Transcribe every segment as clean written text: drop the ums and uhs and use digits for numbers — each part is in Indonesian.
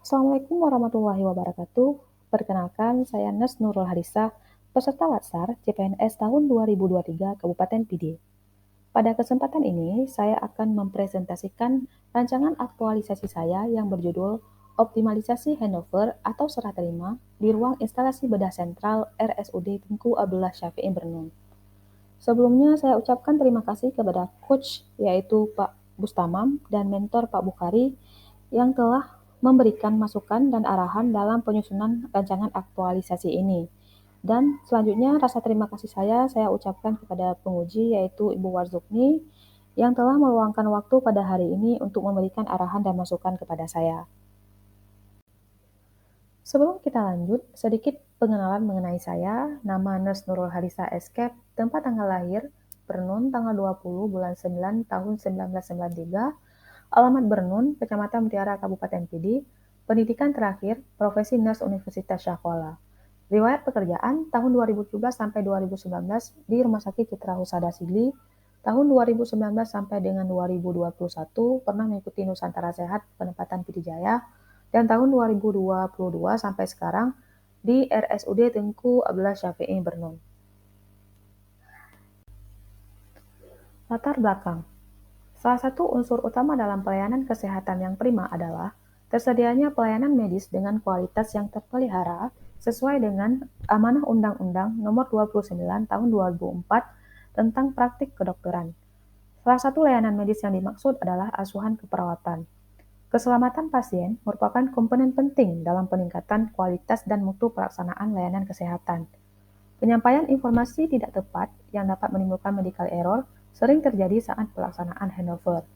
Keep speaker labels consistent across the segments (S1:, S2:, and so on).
S1: Assalamualaikum warahmatullahi wabarakatuh. Perkenalkan, saya Nes Nurul Hadisah, peserta Latsar CPNS tahun 2023 Kabupaten PD. Pada kesempatan ini, saya akan mempresentasikan rancangan aktualisasi saya yang berjudul Optimalisasi Handover atau Serah Terima di Ruang Instalasi Bedah Sentral RSUD Tengku Abdullah Syafi'i Bernun. Sebelumnya, saya ucapkan terima kasih kepada coach, yaitu Pak Bustamam, dan mentor Pak Bukhari, yang telah memberikan masukan dan arahan dalam penyusunan rancangan aktualisasi ini. Dan selanjutnya rasa terima kasih saya ucapkan kepada penguji yaitu Ibu Warzukni yang telah meluangkan waktu pada hari ini untuk memberikan arahan dan masukan kepada saya. Sebelum kita lanjut, sedikit pengenalan mengenai saya. Nama Nurse Nurul Hadisah Escape, tempat tanggal lahir, Bernun, tanggal 20 bulan 9 tahun 1993, alamat Bernun, Kecamatan Mutiara, Kabupaten Pidi, pendidikan terakhir, profesi Nurse Universitas Syahkola. Riwayat pekerjaan tahun 2017 sampai 2019 di Rumah Sakit Citra Husada Sigli, tahun 2019 sampai dengan 2021 pernah mengikuti Nusantara Sehat penempatan Pidi Jaya, dan tahun 2022 sampai sekarang di RSUD Tengku Abdullah Syafi'i Bernun. Latar belakang. Salah satu unsur utama dalam pelayanan kesehatan yang prima adalah tersedianya pelayanan medis dengan kualitas yang terpelihara sesuai dengan amanah Undang-Undang Nomor 29 Tahun 2004 tentang praktik kedokteran. Salah satu layanan medis yang dimaksud adalah asuhan keperawatan. Keselamatan pasien merupakan komponen penting dalam peningkatan kualitas dan mutu pelaksanaan layanan kesehatan. Penyampaian informasi tidak tepat yang dapat menimbulkan medical error sering terjadi saat pelaksanaan handover.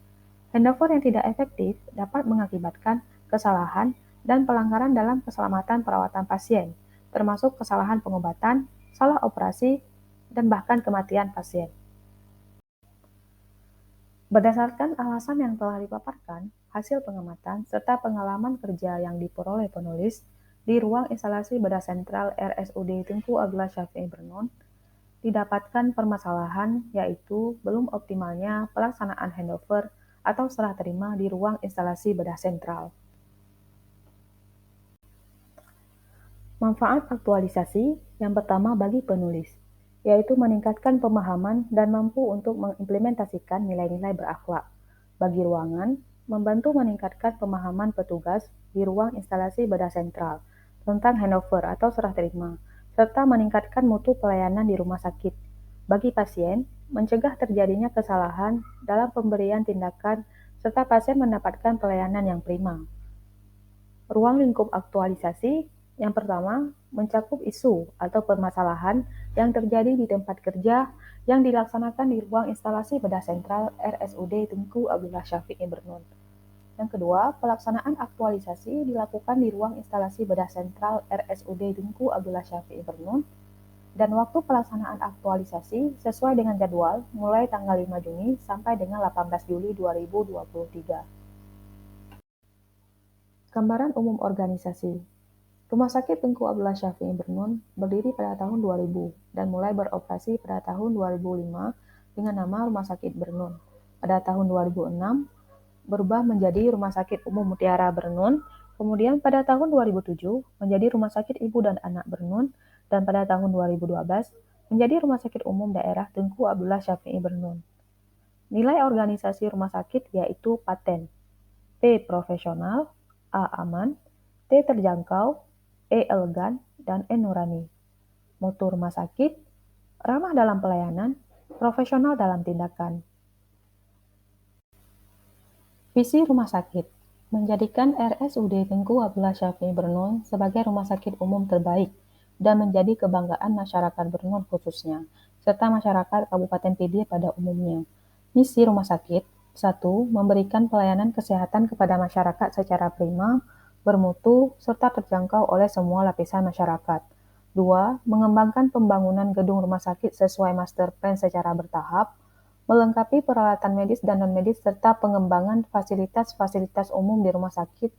S1: Handover yang tidak efektif dapat mengakibatkan kesalahan dan pelanggaran dalam keselamatan perawatan pasien, termasuk kesalahan pengobatan, salah operasi, dan bahkan kematian pasien. Berdasarkan alasan yang telah dipaparkan, hasil pengamatan serta pengalaman kerja yang diperoleh penulis di ruang instalasi bedah sentral RSUD Tengku Abdullah Syafi'i Bernun, didapatkan permasalahan yaitu belum optimalnya pelaksanaan handover atau serah terima di ruang instalasi bedah sentral. Manfaat aktualisasi yang pertama bagi penulis, yaitu meningkatkan pemahaman dan mampu untuk mengimplementasikan nilai-nilai berakhlak. Bagi ruangan, membantu meningkatkan pemahaman petugas di ruang instalasi bedah sentral tentang handover atau serah terima, serta meningkatkan mutu pelayanan di rumah sakit. Bagi pasien, mencegah terjadinya kesalahan dalam pemberian tindakan serta pasien mendapatkan pelayanan yang prima. Ruang lingkup aktualisasi yang pertama mencakup isu atau permasalahan yang terjadi di tempat kerja yang dilaksanakan di ruang instalasi bedah sentral RSUD Tengku Abdullah Syafi'i Bernun. Yang kedua, pelaksanaan aktualisasi dilakukan di ruang instalasi bedah sentral RSUD Tengku Abdullah Syafi'i Bernun, dan waktu pelaksanaan aktualisasi sesuai dengan jadwal mulai tanggal 5 Juni sampai dengan 18 Juli 2023. Gambaran umum organisasi. Rumah Sakit Tengku Abdullah Syafi'i Bernun berdiri pada tahun 2000 dan mulai beroperasi pada tahun 2005 dengan nama Rumah Sakit Bernun. Pada tahun 2006 berubah menjadi Rumah Sakit Umum Mutiara Bernun, kemudian pada tahun 2007 menjadi Rumah Sakit Ibu dan Anak Bernun, dan pada tahun 2012 menjadi Rumah Sakit Umum Daerah Tengku Abdullah Syafi'i Bernun. Nilai organisasi rumah sakit yaitu paten, P. Profesional, A. Aman, T. Terjangkau, E. Elegan, dan N. Nurani. Mutu rumah sakit, ramah dalam pelayanan, profesional dalam tindakan. Visi rumah sakit, menjadikan RSUD Tengku Abdullah Syafi'i Bernun sebagai rumah sakit umum terbaik dan menjadi kebanggaan masyarakat Bernun khususnya, serta masyarakat Kabupaten Pidi pada umumnya. Misi rumah sakit, 1. Memberikan pelayanan kesehatan kepada masyarakat secara prima, bermutu, serta terjangkau oleh semua lapisan masyarakat. 2. Mengembangkan pembangunan gedung rumah sakit sesuai master plan secara bertahap, melengkapi peralatan medis dan non-medis serta pengembangan fasilitas-fasilitas umum di rumah sakit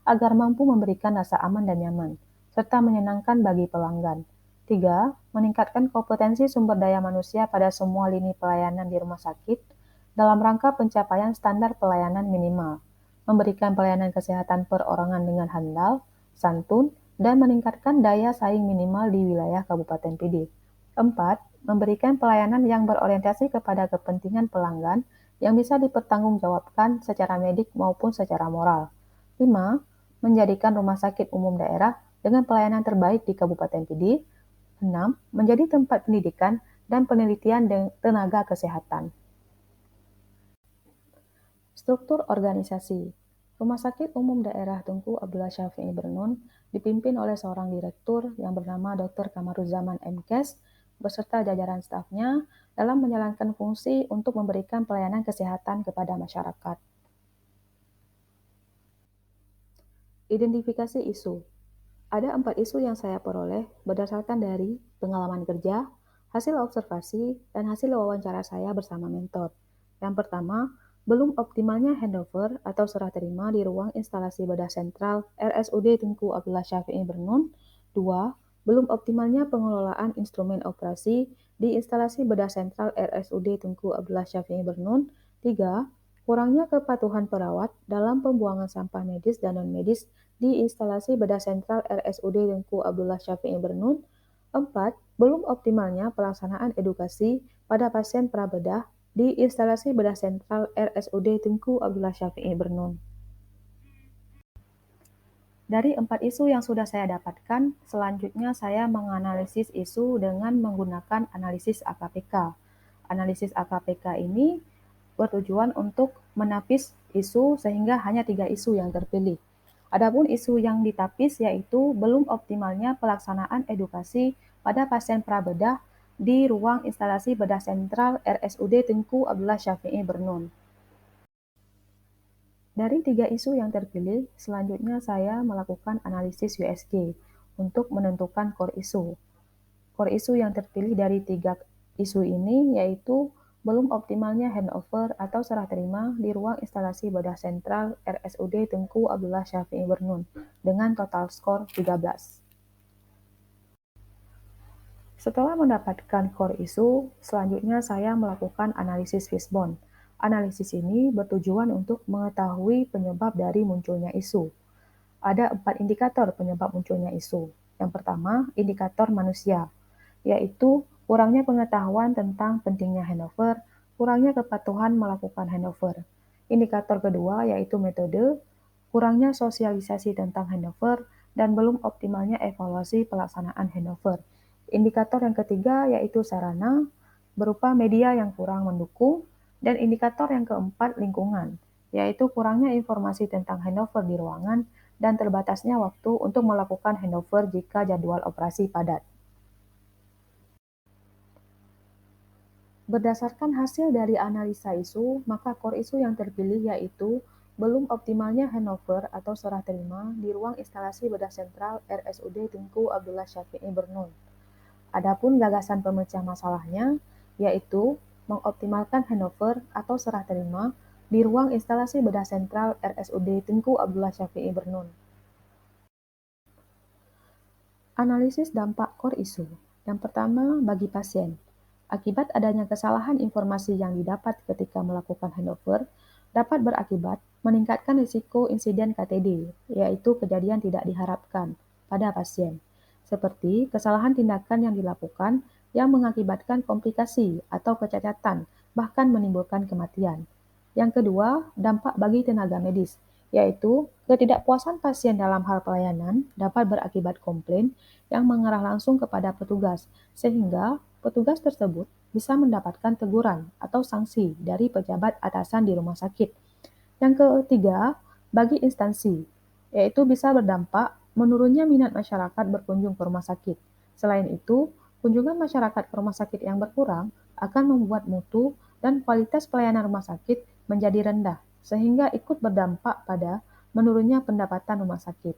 S1: agar mampu memberikan rasa aman dan nyaman, serta menyenangkan bagi pelanggan. 3. Meningkatkan kompetensi sumber daya manusia pada semua lini pelayanan di rumah sakit dalam rangka pencapaian standar pelayanan minimal. memberikan pelayanan kesehatan perorangan dengan handal, santun, dan meningkatkan daya saing minimal di wilayah Kabupaten Pidi. 4. Memberikan pelayanan yang berorientasi kepada kepentingan pelanggan yang bisa dipertanggungjawabkan secara medik maupun secara moral. 5. Menjadikan rumah sakit umum daerah dengan pelayanan terbaik di Kabupaten Pidi. 6. Menjadi tempat pendidikan dan penelitian tenaga kesehatan. Struktur organisasi. Rumah Sakit Umum Daerah Tunku Abdullah Syafi'i Bernun dipimpin oleh seorang direktur yang bernama Dr. Kamaruzaman MKes beserta jajaran stafnya dalam menjalankan fungsi untuk memberikan pelayanan kesehatan kepada masyarakat. Identifikasi isu. Ada 4 isu yang saya peroleh berdasarkan dari pengalaman kerja, hasil observasi, dan hasil wawancara saya bersama mentor. Yang pertama, belum optimalnya handover atau serah terima di ruang instalasi bedah sentral RSUD Tunku Abdullah Syafi'i Bernun. 2. Belum optimalnya pengelolaan instrumen operasi di instalasi bedah sentral RSUD Tunku Abdullah Syafi'i Bernun. 3. Kurangnya kepatuhan perawat dalam pembuangan sampah medis dan non-medis di instalasi bedah sentral RSUD Tunku Abdullah Syafi'i Bernun. 4. Belum optimalnya pelaksanaan edukasi pada pasien prabedah di instalasi bedah sentral RSUD Tunku Abdullah Syafi'i Bernun. Dari 4 isu yang sudah saya dapatkan, selanjutnya saya menganalisis isu dengan menggunakan analisis AKPK. Analisis AKPK ini bertujuan untuk menapis isu sehingga hanya 3 isu yang terpilih. Adapun isu yang ditapis yaitu belum optimalnya pelaksanaan edukasi pada pasien prabedah di ruang instalasi bedah sentral RSUD Tunku Abdullah Syafi'i Bernun. Dari 3 isu yang terpilih, selanjutnya saya melakukan analisis USG untuk menentukan core isu. Core isu yang terpilih dari 3 isu ini yaitu belum optimalnya handover atau serah terima di ruang instalasi bedah sentral RSUD Tunku Abdullah Syafi'i Bernun dengan total skor 13. Setelah mendapatkan core isu, selanjutnya saya melakukan analisis fishbone. Analisis ini bertujuan untuk mengetahui penyebab dari munculnya isu. Ada 4 indikator penyebab munculnya isu. Yang pertama, indikator manusia, yaitu kurangnya pengetahuan tentang pentingnya handover, kurangnya kepatuhan melakukan handover. Indikator kedua yaitu metode, kurangnya sosialisasi tentang handover, dan belum optimalnya evaluasi pelaksanaan handover. Indikator yang ketiga yaitu sarana, berupa media yang kurang mendukung, dan indikator yang keempat lingkungan, yaitu kurangnya informasi tentang handover di ruangan dan terbatasnya waktu untuk melakukan handover jika jadwal operasi padat. Berdasarkan hasil dari analisa isu, maka core isu yang terpilih yaitu belum optimalnya handover atau serah terima di ruang instalasi bedah sentral RSUD Tunku Abdullah Syafi'i Bernun. Adapun gagasan pemecah masalahnya yaitu mengoptimalkan handover atau serah terima di ruang instalasi bedah sentral RSUD Tunku Abdullah Syafi'i Bernun. Analisis dampak core isu. Yang pertama, bagi pasien. Akibat adanya kesalahan informasi yang didapat ketika melakukan handover, dapat berakibat meningkatkan risiko insiden KTD, yaitu kejadian tidak diharapkan, pada pasien, seperti kesalahan tindakan yang dilakukan yang mengakibatkan komplikasi atau kecacatan, bahkan menimbulkan kematian. Yang kedua, dampak bagi tenaga medis, yaitu ketidakpuasan pasien dalam hal pelayanan dapat berakibat komplain yang mengarah langsung kepada petugas, sehingga petugas tersebut bisa mendapatkan teguran atau sanksi dari pejabat atasan di rumah sakit. Yang ketiga, bagi instansi, yaitu bisa berdampak menurunnya minat masyarakat berkunjung ke rumah sakit. Selain itu, kunjungan masyarakat ke rumah sakit yang berkurang akan membuat mutu dan kualitas pelayanan rumah sakit menjadi rendah, sehingga ikut berdampak pada menurunnya pendapatan rumah sakit.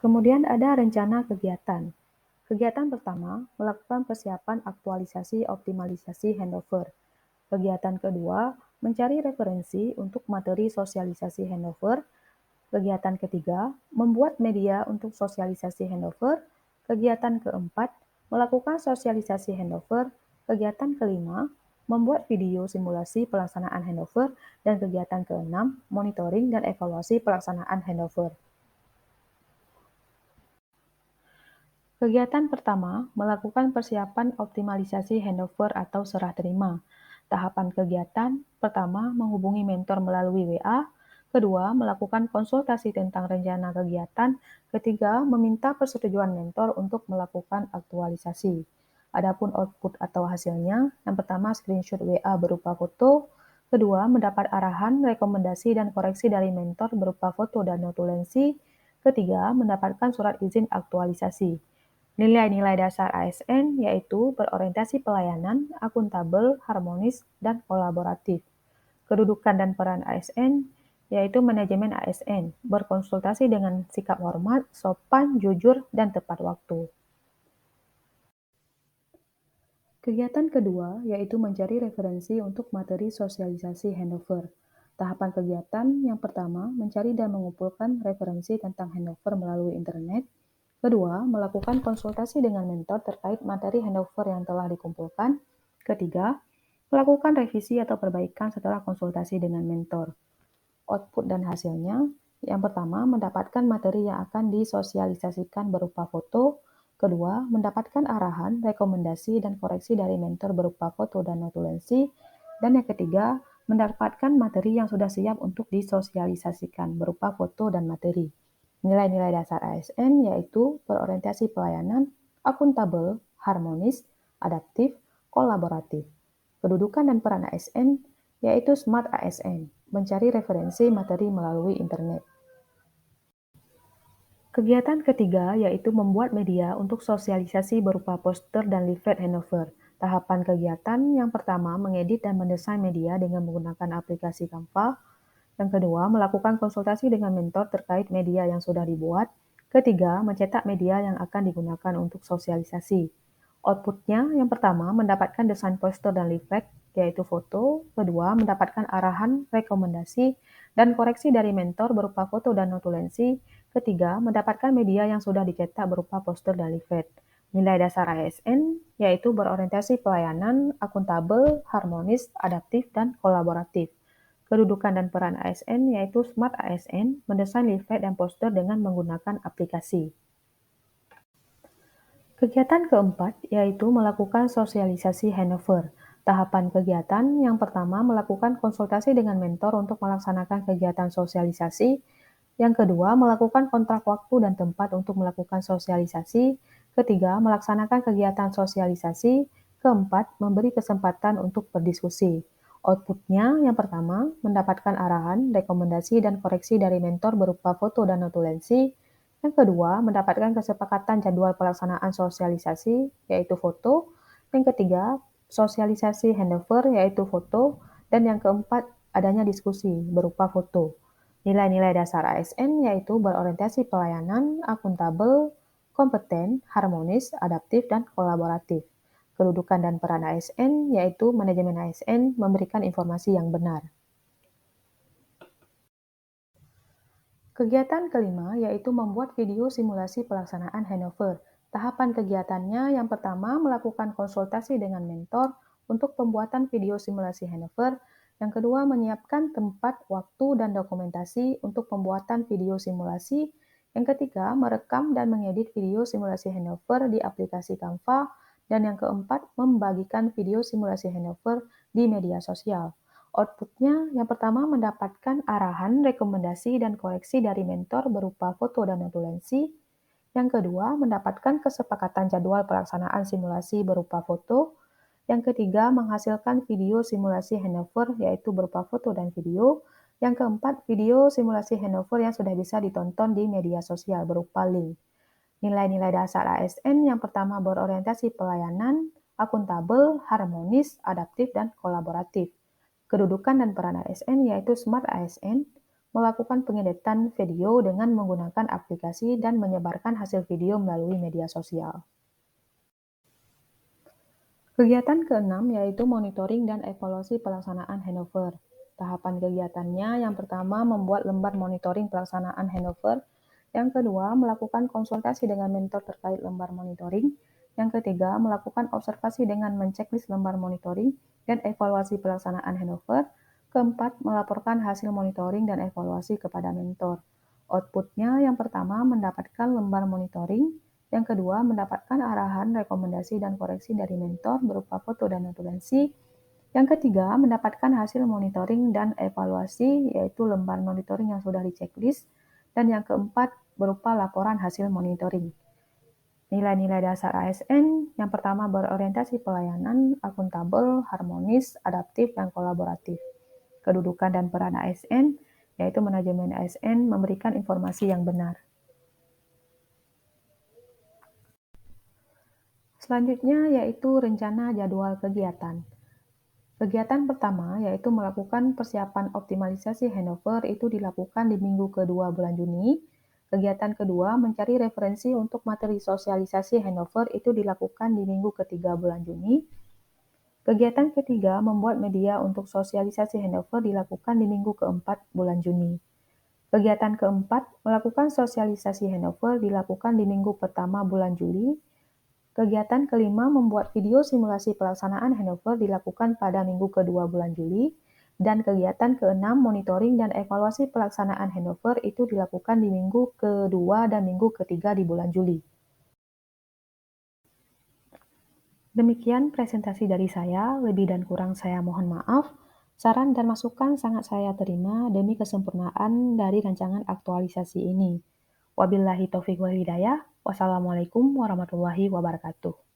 S1: Kemudian ada rencana kegiatan. Kegiatan pertama, melakukan persiapan aktualisasi optimalisasi handover. Kegiatan kedua, mencari referensi untuk materi sosialisasi handover. Kegiatan ketiga, membuat media untuk sosialisasi handover. Kegiatan keempat, melakukan sosialisasi handover. Kegiatan kelima, membuat video simulasi pelaksanaan handover, dan kegiatan keenam, monitoring dan evaluasi pelaksanaan handover. Kegiatan pertama, melakukan persiapan optimalisasi handover atau serah terima. Tahapan kegiatan pertama, menghubungi mentor melalui WA. Kedua, melakukan konsultasi tentang rencana kegiatan. Ketiga, meminta persetujuan mentor untuk melakukan aktualisasi. Adapun output atau hasilnya, yang pertama screenshot WA berupa foto. Kedua, mendapat arahan, rekomendasi, dan koreksi dari mentor berupa foto dan notulensi. Ketiga, mendapatkan surat izin aktualisasi. Nilai-nilai dasar ASN yaitu berorientasi pelayanan, akuntabel, harmonis, dan kolaboratif. Kedudukan dan peran ASN yaitu manajemen ASN, berkonsultasi dengan sikap hormat, sopan, jujur, dan tepat waktu. Kegiatan kedua yaitu mencari referensi untuk materi sosialisasi handover. Tahapan kegiatan yang pertama, mencari dan mengumpulkan referensi tentang handover melalui internet. Kedua, melakukan konsultasi dengan mentor terkait materi handover yang telah dikumpulkan. Ketiga, melakukan revisi atau perbaikan setelah konsultasi dengan mentor. Output dan hasilnya, yang pertama, mendapatkan materi yang akan disosialisasikan berupa foto. Kedua, mendapatkan arahan, rekomendasi, dan koreksi dari mentor berupa foto dan notulensi. Dan yang ketiga, mendapatkan materi yang sudah siap untuk disosialisasikan berupa foto dan materi. Nilai-nilai dasar ASN yaitu berorientasi pelayanan, akuntabel, harmonis, adaptif, kolaboratif. Kedudukan dan peran ASN yaitu Smart ASN, mencari referensi materi melalui internet. Kegiatan ketiga yaitu membuat media untuk sosialisasi berupa poster dan leaflet handover. Tahapan kegiatan yang pertama, mengedit dan mendesain media dengan menggunakan aplikasi Canva. Yang kedua, melakukan konsultasi dengan mentor terkait media yang sudah dibuat. Ketiga, mencetak media yang akan digunakan untuk sosialisasi. Outputnya, yang pertama, mendapatkan desain poster dan leaflet, yaitu foto. Kedua, mendapatkan arahan, rekomendasi, dan koreksi dari mentor berupa foto dan notulensi. Ketiga, mendapatkan media yang sudah dicetak berupa poster dan leaflet. Nilai dasar ASN, yaitu berorientasi pelayanan, akuntabel, harmonis, adaptif, dan kolaboratif. Kedudukan dan peran ASN yaitu Smart ASN, mendesain leaflet dan poster dengan menggunakan aplikasi. Kegiatan keempat yaitu melakukan sosialisasi handover. Tahapan kegiatan yang pertama, melakukan konsultasi dengan mentor untuk melaksanakan kegiatan sosialisasi. Yang kedua, melakukan kontrak waktu dan tempat untuk melakukan sosialisasi. Ketiga, melaksanakan kegiatan sosialisasi. Keempat, memberi kesempatan untuk berdiskusi. Outputnya yang pertama, mendapatkan arahan, rekomendasi, dan koreksi dari mentor berupa foto dan notulensi. Yang kedua, mendapatkan kesepakatan jadwal pelaksanaan sosialisasi, yaitu foto. Yang ketiga, sosialisasi handover, yaitu foto. Dan yang keempat, adanya diskusi berupa foto. Nilai-nilai dasar ASN yaitu berorientasi pelayanan, akuntabel, kompeten, harmonis, adaptif, dan kolaboratif. Kedudukan dan peran ASN yaitu manajemen ASN memberikan informasi yang benar. Kegiatan kelima yaitu membuat video simulasi pelaksanaan handover. Tahapan kegiatannya yang pertama, melakukan konsultasi dengan mentor untuk pembuatan video simulasi handover. Yang kedua, menyiapkan tempat, waktu, dan dokumentasi untuk pembuatan video simulasi. Yang ketiga, merekam dan mengedit video simulasi handover di aplikasi Canva. Dan yang keempat, membagikan video simulasi handover di media sosial. Outputnya yang pertama, mendapatkan arahan, rekomendasi, dan koreksi dari mentor berupa foto dan notulensi. Yang kedua, mendapatkan kesepakatan jadwal pelaksanaan simulasi berupa foto. Yang ketiga, menghasilkan video simulasi handover yaitu berupa foto dan video. Yang keempat, video simulasi handover yang sudah bisa ditonton di media sosial berupa link. Nilai-nilai dasar ASN yang pertama, berorientasi pelayanan, akuntabel, harmonis, adaptif, dan kolaboratif. Kedudukan dan peran ASN yaitu Smart ASN, melakukan pengeditan video dengan menggunakan aplikasi dan menyebarkan hasil video melalui media sosial. Kegiatan keenam yaitu monitoring dan evaluasi pelaksanaan handover. Tahapan kegiatannya yang pertama, membuat lembar monitoring pelaksanaan handover. Yang kedua, melakukan konsultasi dengan mentor terkait lembar monitoring. Yang ketiga, melakukan observasi dengan menceklis lembar monitoring dan evaluasi pelaksanaan handover. Keempat, melaporkan hasil monitoring dan evaluasi kepada mentor. Outputnya yang pertama mendapatkan lembar monitoring, yang kedua mendapatkan arahan, rekomendasi, dan koreksi dari mentor berupa foto dan notulensi, yang ketiga mendapatkan hasil monitoring dan evaluasi yaitu lembar monitoring yang sudah diceklis, dan yang keempat berupa laporan hasil monitoring. Nilai-nilai dasar ASN yang pertama berorientasi pelayanan, akuntabel, harmonis, adaptif, dan kolaboratif. Kedudukan dan peran ASN, yaitu manajemen ASN memberikan informasi yang benar. Selanjutnya yaitu rencana jadwal kegiatan. Kegiatan pertama yaitu melakukan persiapan optimalisasi handover itu dilakukan di minggu kedua bulan Juni. Kegiatan kedua mencari referensi untuk materi sosialisasi handover itu dilakukan di minggu ketiga bulan Juni. Kegiatan ketiga membuat media untuk sosialisasi handover dilakukan di minggu keempat bulan Juni. Kegiatan keempat melakukan sosialisasi handover dilakukan di minggu pertama bulan Juli. Kegiatan kelima membuat video simulasi pelaksanaan handover dilakukan pada minggu kedua bulan Juli, dan kegiatan keenam monitoring dan evaluasi pelaksanaan handover itu dilakukan di minggu kedua dan minggu ketiga di bulan Juli. Demikian presentasi dari saya, lebih dan kurang saya mohon maaf. Saran dan masukan sangat saya terima demi kesempurnaan dari rancangan aktualisasi ini. Wabillahi taufiq wal hidayah. Wassalamualaikum warahmatullahi wabarakatuh.